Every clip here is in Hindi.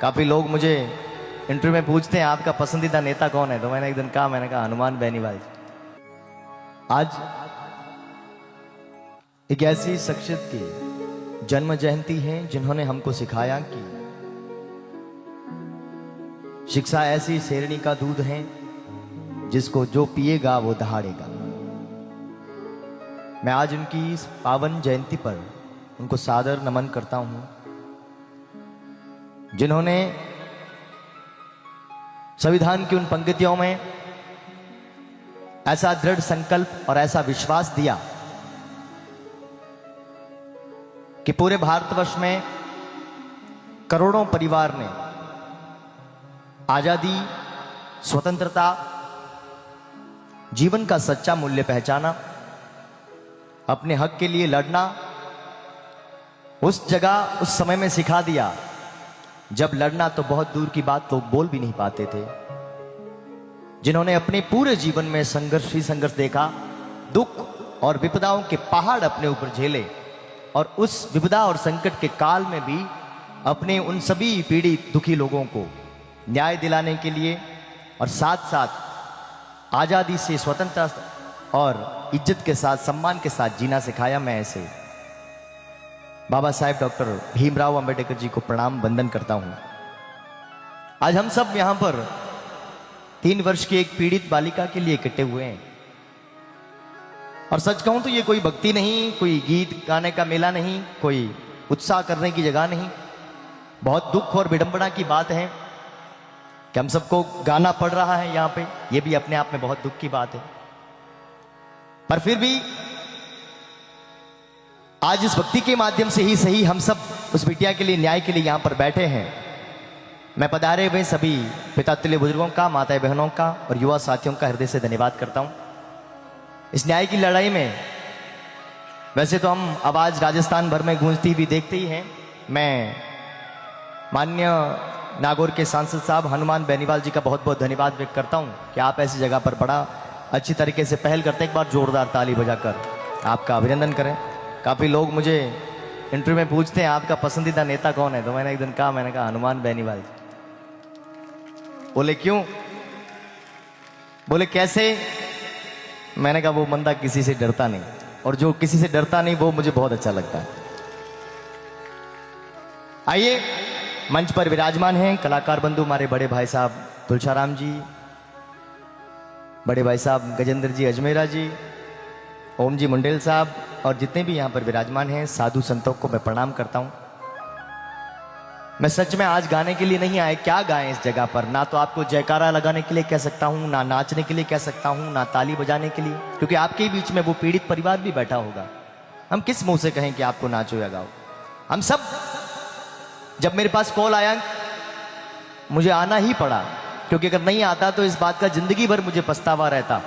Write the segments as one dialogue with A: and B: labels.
A: काफी लोग मुझे इंटरव्यू में पूछते हैं आपका पसंदीदा नेता कौन है, तो मैंने एक दिन कहा हनुमान बेनीवाल जी। आज एक ऐसी शख्सियत की जन्म जयंती है जिन्होंने हमको सिखाया कि शिक्षा ऐसी शेरनी का दूध है जिसको जो पिएगा वो दहाड़ेगा। मैं आज उनकी इस पावन जयंती पर उनको सादर नमन करता हूं, जिन्होंने संविधान की उन पंक्तियों में ऐसा दृढ़ संकल्प और ऐसा विश्वास दिया कि पूरे भारतवर्ष में करोड़ों परिवार ने आजादी, स्वतंत्रता, जीवन का सच्चा मूल्य पहचाना, अपने हक के लिए लड़ना उस जगह उस समय में सिखा दिया जब लड़ना तो बहुत दूर की बात लोग बोल भी नहीं पाते थे। जिन्होंने अपने पूरे जीवन में संघर्ष ही संघर्ष देखा, दुख और विपदाओं के पहाड़ अपने ऊपर झेले और उस विपदा और संकट के काल में भी अपने उन सभी पीड़ित दुखी लोगों को न्याय दिलाने के लिए और साथ साथ आजादी से, स्वतंत्रता और इज्जत के साथ, सम्मान के साथ जीना सिखाया। मैं ऐसे बाबा साहेब डॉक्टर भीमराव अंबेडकर जी को प्रणाम वंदन करता हूं। आज हम सब यहां पर 3 वर्ष की एक पीड़ित बालिका के लिए इकट्ठे हुए हैं और सच कहूं तो ये कोई भक्ति नहीं, कोई गीत गाने का मेला नहीं, कोई उत्साह करने की जगह नहीं। बहुत दुख और विडंबना की बात है कि हम सबको गाना पड़ रहा है यहां पे, ये भी अपने आप में बहुत दुख की बात है। पर फिर भी आज इस भक्ति के माध्यम से ही सही हम सब उस बिटिया के लिए, न्याय के लिए यहां पर बैठे हैं। मैं पधारे हुए सभी पिता तुल्य बुजुर्गों का, माताएं बहनों का और युवा साथियों का हृदय से धन्यवाद करता हूं। इस न्याय की लड़ाई में वैसे तो हम आवाज राजस्थान भर में गूंजती हुई देखते ही हैं। मैं माननीय नागौर के सांसद साहब हनुमान बेनीवाल जी का बहुत बहुत धन्यवाद व्यक्त करता हूं कि आप ऐसी जगह पर बड़ा अच्छी तरीके से पहल करते हैं। एक बार जोरदार ताली बजाकर आपका अभिनंदन करें। काफी लोग मुझे इंटरव्यू में पूछते हैं आपका पसंदीदा नेता कौन है, तो मैंने एक दिन कहा हनुमान बेनीवाल जी। बोले क्यों? बोले कैसे? मैंने कहा वो बंदा किसी से डरता नहीं, और जो किसी से डरता नहीं वो मुझे बहुत अच्छा लगता है। आइए मंच पर विराजमान हैं कलाकार बंधु, हमारे बड़े भाई साहब तुलसाराम जी, बड़े भाई साहब गजेंद्र जी अजमेरा जी, ओम जी मुंडेल साहब और जितने भी यहां पर विराजमान हैं साधु संतों को मैं प्रणाम करता हूं। मैं सच में आज गाने के लिए नहीं आए, क्या गाएं इस जगह पर? ना तो आपको जयकारा लगाने के लिए कह सकता हूं, ना नाचने के लिए कह सकता हूं, ना ताली बजाने के लिए, क्योंकि आपके बीच में वो पीड़ित परिवार भी बैठा होगा। हम किस मुंह से कहें कि आपको नाचो या गाओ? हम सब, जब मेरे पास कॉल आया मुझे आना ही पड़ा, क्योंकि अगर नहीं आता तो इस बात का जिंदगी भर मुझे पछतावा रहता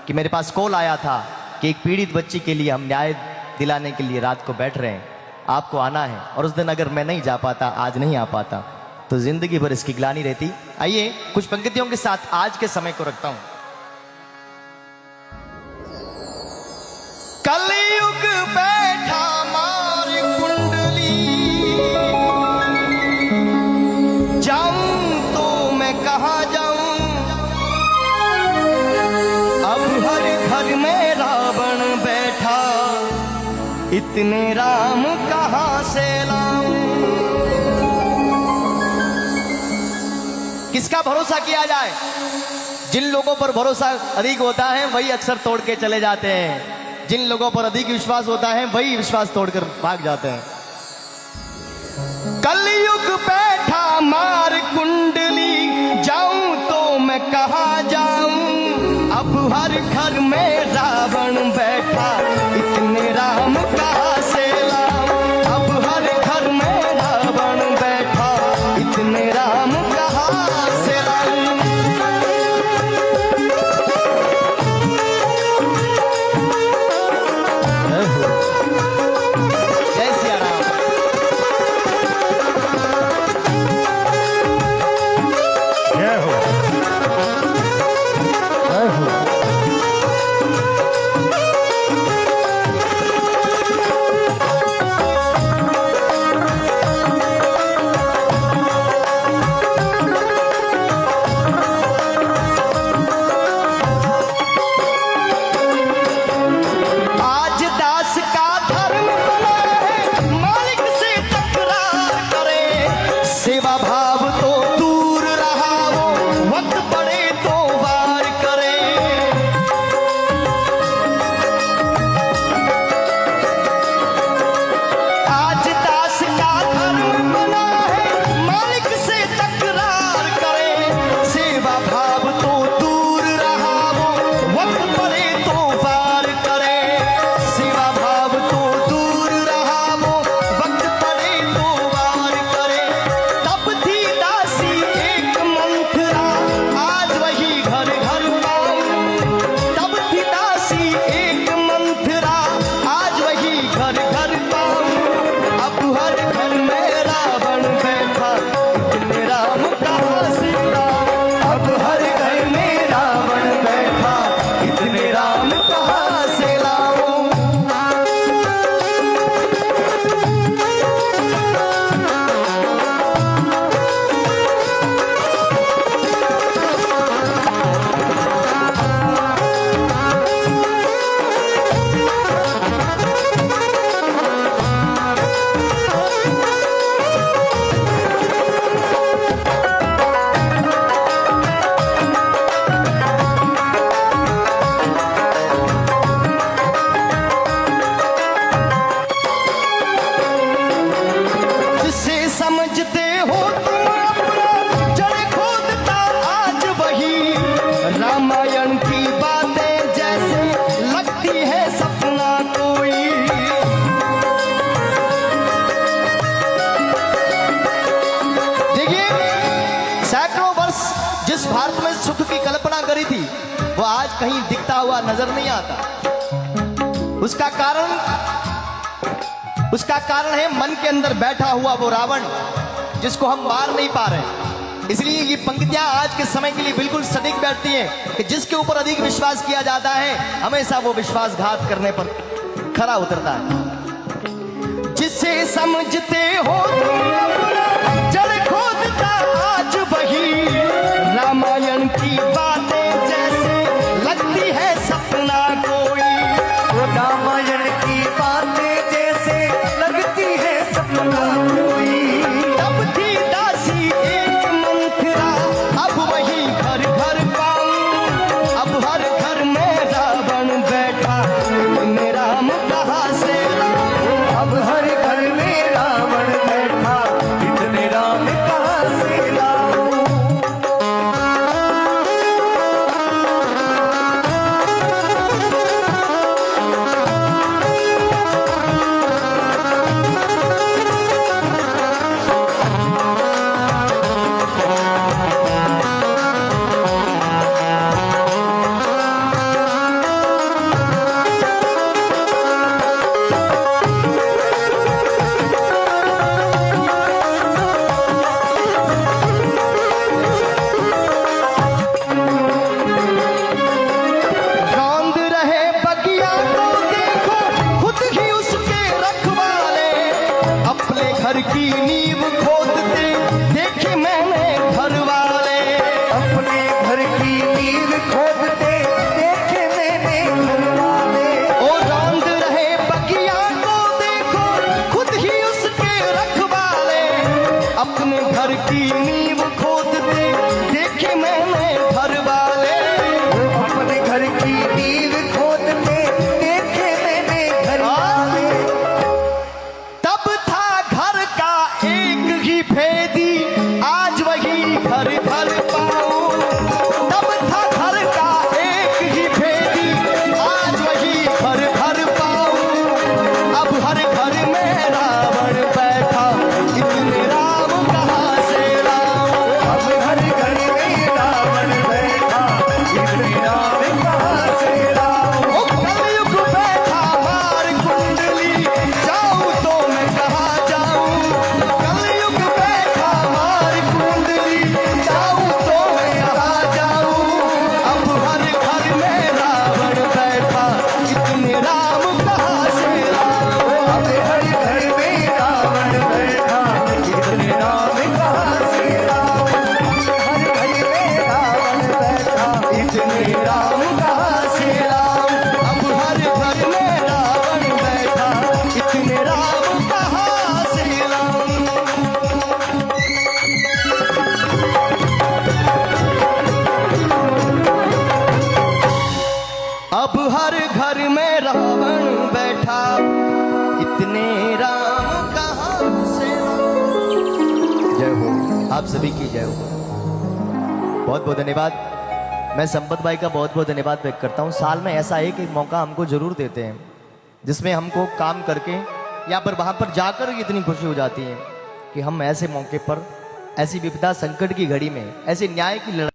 A: कि मेरे पास कॉल आया था कि एक पीड़ित बच्ची के लिए हम न्याय दिलाने के लिए रात को बैठ रहे हैं, आपको आना है। और उस दिन अगर मैं नहीं जा पाता, आज नहीं आ पाता, तो जिंदगी भर इसकी ग्लानि रहती। आइए कुछ पंक्तियों के साथ आज के समय को रखता हूं। कलयुग बैठा मारी कुंडली, जाऊं तो मैं कहां जाऊं, अब हर घर में रावण बैठा, इतने राम कहां से लाऊं। किसका भरोसा किया जाए? जिन लोगों पर भरोसा अधिक होता है वही अक्सर तोड़ के चले जाते हैं, जिन लोगों पर अधिक विश्वास होता है वही विश्वास तोड़कर भाग जाते हैं। कलयुग बैठा मार कुंडली, जाऊं तो मैं कहां जाऊं, अब हर घर में रावण बैठा, इतने राम कहां से लाऊं, अब हर घर में रावण बैठा, इतने राम कहां से लाऊं। जय सिया राम। सेवा भाव तो दूर रहा वो, वक्त पड़े तो वार करे। आज दास का धर्म बना है, मालिक से तकरार करे। सेवा भाव तो दूर रहा वो, वक्त पड़े तो वार करे। सेवा भाव तो दूर रहा वो, वक्त पड़े तो वार करे। तब थी दासी एक मंथरा, आज वही घर घर पाऊं। तब थी दासी एक मंथरा, आज वही घर घर पाऊं। अब हर घर में रावण बैठा, इतने राम कहाँ से लाऊं। अब हर घर में रावण बैठा, इतने राम कहाँ से लाऊं। जिसे समझते हो तुम अपना जड़ खोदता आज वही। रामायण की बातें जैसे लगती है सपना कोई। देखिए, सैकड़ों वर्ष जिस भारत में सुख की कल्पना करी थी, वो आज कहीं दिखता हुआ नजर नहीं आता। उसका कारण है मन के अंदर बैठा हुआ वो रावण, जिसको हम मार नहीं पा रहे। इसलिए ये पंक्तियां आज के समय के लिए बिल्कुल सटीक बैठती हैं कि जिसके ऊपर अधिक विश्वास किया जाता है, हमेशा वो विश्वासघात करने पर खरा उतरता है। जिसे समझते हो जड़ खोदता आज वही। रामायण की बातें जैसे लगती है सपना कोई।
B: वो रामायण की बातें जैसे लगती है सपना कोई।
A: तब थी दासी एक मंथरा, अब वही घर घर पाऊं। अब हर घर में रावण बैठा, इतने राम कहाँ से लाऊं।
B: अब हर घर में रावण बैठा, इतने राम कहाँ से लाऊं।
A: रौंद रहे बगिया तो देखो, खुद ही उसके रखवाले। अपने घर की नींव खोदते देखे मैंने घर वाले।
B: अपने घर की नींव खोदते देखे मैंने घर वाले।
A: ओ रौंद रहे बगिया तो देखो, खुद ही उसके रखवाले। अपने घर की नींव खोदते देखे मैंने घर वाले।
B: वो अपने घर की नींव खोदते देखे मैंने घर वाले।
A: तब था घर का एक ही भेदी, आज वही घर घर पाऊं। तब था घर का एक ही भेदी, आज वही घर घर पाऊं। अब हर घर में रावण बैठा, इतने राम कहाँ से लाऊं।
B: अब हर घर में रावण
A: आप सभी की जय हो। बहुत बहुत धन्यवाद। मैं संपत भाई का बहुत बहुत धन्यवाद व्यक्त करता हूँ। साल में ऐसा एक मौका हमको जरूर देते हैं जिसमें हमको काम करके या पर वहाँ पर जाकर इतनी खुशी हो जाती है कि हम ऐसे मौके पर, ऐसी विपदा संकट की घड़ी में, ऐसे न्याय की लड़ाई